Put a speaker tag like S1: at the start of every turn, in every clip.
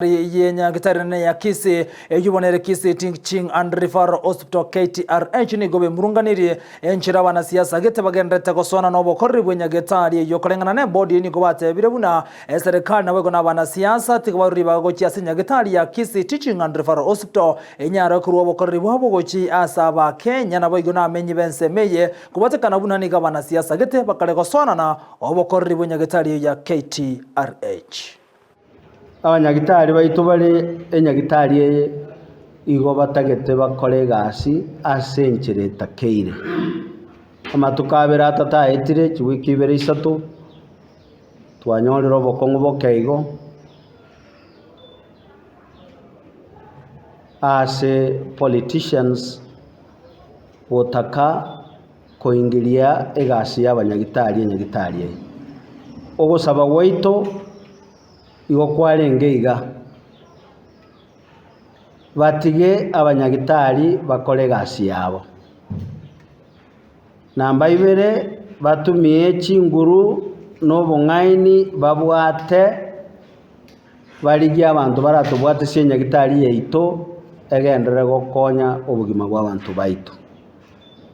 S1: Yenya gitarine ya Kisii yubonere Kisii Teaching and Referral Hospital KTRH ni gobe murunganiri enchira wana siasa gete bagendete gosona no bokorri bwenya getari yokorengana ne body ni gobate birebuna serikali nawe gona bana siasa tigwaruri bagochi asinya getari ya Kisii Teaching and Referral Hospital enyara kuru bokorri bwabo gochi asaba Kenya nabo igona amenyi bense meye kubate kana buna ni gabana siasa gete bakale gosona na obokorri bwenya getari ya KTRH.
S2: Abanyagitari baitu bari enyagitari igo batagete bakore gasi asenchereta keire amatukabera tataetire chiwiki ibere isatu twanyorera obokongo bokeigo ase politicians wotaka koingiria egasi y'abanyagitari enyagitari ogosaba waito igo kwarengeiga batige abanyagitari bakore gasi yabo namba ibere batumie chinguru n'obong'aini babwate barigi abantu baratubwate senyagitari yeito egendere gokonya obugima bw'abantu baitu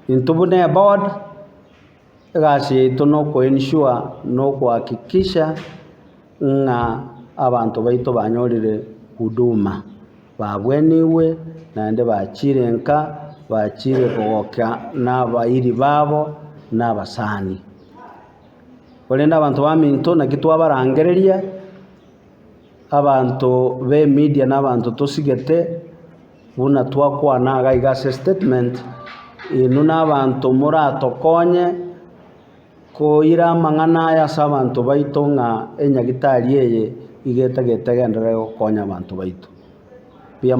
S2: intubune board gasi yeito no ko ensure no kuhakikisha nga abantu baitu banyorire huduma babweniwe nande bachirenka bachire kogoka n'abairi babo n'abasani olenda abantu baminto nakitwa barangereria abantu be media n'abantu tosigete buna twakwana gaiga statement inu n'abantu muratokonye koira mang'ana ya sabantu baitu nga enyagitari eye igetagendere gokonya abantu baitu.